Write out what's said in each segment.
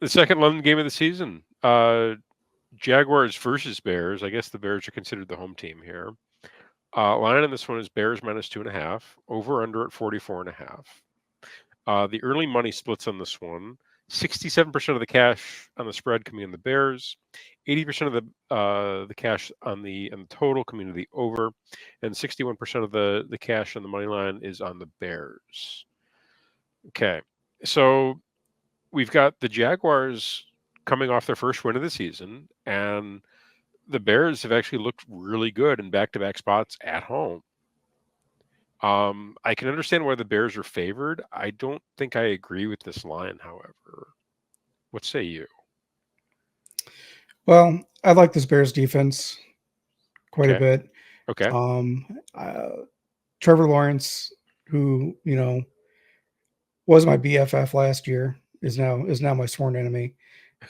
The second London game of the season. Jaguars versus Bears. I guess the Bears are considered the home team here. Line on this one is Bears minus 2.5. Over under at 44.5. The early money splits on this one. 67% of the cash on the spread coming in the Bears, 80% of the cash on the total coming in the over, and 61% of the cash on the money line is on the Bears. Okay, so we've got the Jaguars coming off their first win of the season, and the Bears have actually looked really good in back-to-back spots at home. I can understand why the Bears are favored. I don't think I agree with this line, however. What say you? Well, I like this Bears defense quite a Okay. bit. Okay. Um, Trevor Lawrence, who was my BFF last year, is now my sworn enemy.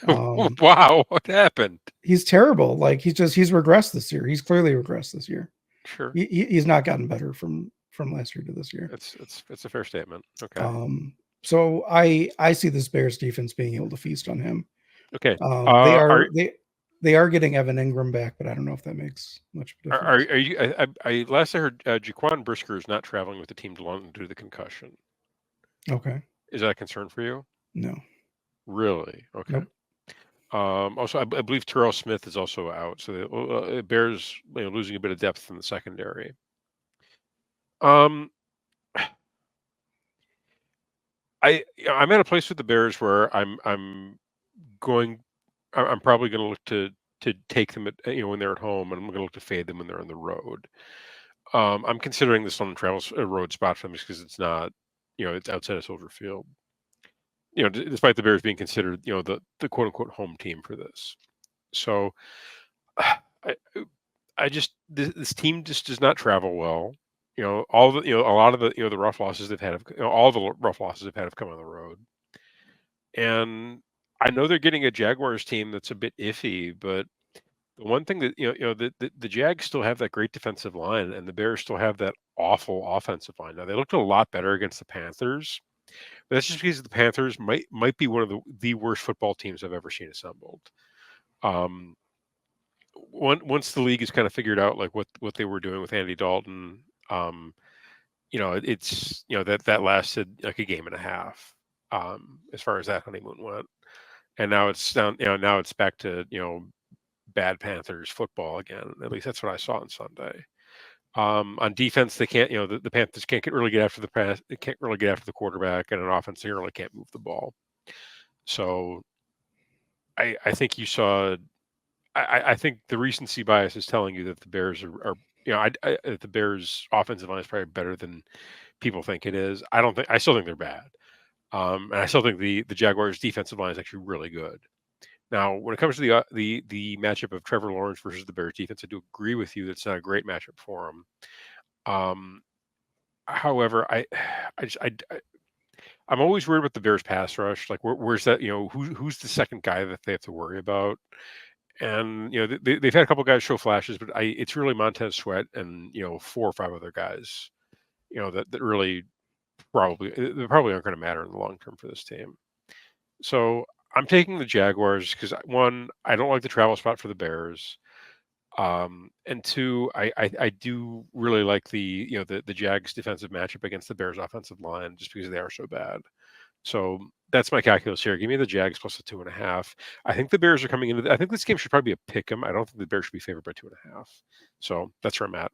Um, Wow, what happened? he's terrible. Like he's regressed this year. He's clearly regressed this year. Sure. He's not gotten better from last year to this year. It's a fair statement. Okay. Um, so I see this Bears defense being able to feast on him. Okay. Um, they Are are they they are getting Evan Ingram back, but I don't know if that makes much of a difference. are you? I last I heard, Jaquan Brisker is not traveling with the team to London due to the concussion. Okay. Is that a concern for you? No. Really? Okay. Nope. Also, I believe Terrell Smith is also out, so the Bears losing a bit of depth in the secondary. Um, I'm at a place with the Bears where going. I'm probably going to look to take them at when they're at home, and I'm going to look to fade them when they're on the road. I'm considering this on travel road spot for them because it's not, it's outside of Soldier Field. Despite the Bears being considered, the quote unquote home team for this. So, I I just this team just does not travel well. All the a lot of the rough losses they've had, all the rough losses they've had have come on the road. And I know they're getting a Jaguars team that's a bit iffy, but the one thing that the Jags still have that great defensive line, and the Bears still have that awful offensive line. Now they looked a lot better against the Panthers, but that's just because the Panthers might be one of the worst football teams I've ever seen assembled. Um, once the league has kind of figured out like what they were doing with Andy Dalton, it's that lasted like a game and a half, as far as that honeymoon went, and now it's down. Now it's back to bad Panthers football again. At least that's what I saw on Sunday. On defense, they can't. The Panthers can't really get after the pass. They can't really get after the quarterback, and on offense, they really can't move the ball. So, I think you saw. I think the recency bias is telling you that the Bears are the Bears' offensive line is probably better than people think it is. I don't think. I still think they're bad, and I still think the Jaguars' defensive line is actually really good. Now, when it comes to the matchup of Trevor Lawrence versus the Bears defense, I do agree with you that it's not a great matchup for him. However, I'm always worried about the Bears pass rush. Like, where's that? Who's the second guy that they have to worry about? And they've had a couple guys show flashes, but it's really Montez Sweat and 4 or 5 other guys. That really they probably aren't going to matter in the long term for this team. So I'm taking the Jaguars because, one, I don't like the travel spot for the Bears, and two, I do really like the Jags defensive matchup against the Bears offensive line just because they are so bad. So that's my calculus here. Give me the Jags plus the 2.5. I think the Bears are coming into. I think this game should probably be a pick 'em. I don't think the Bears should be favored by 2.5. So that's where I'm at.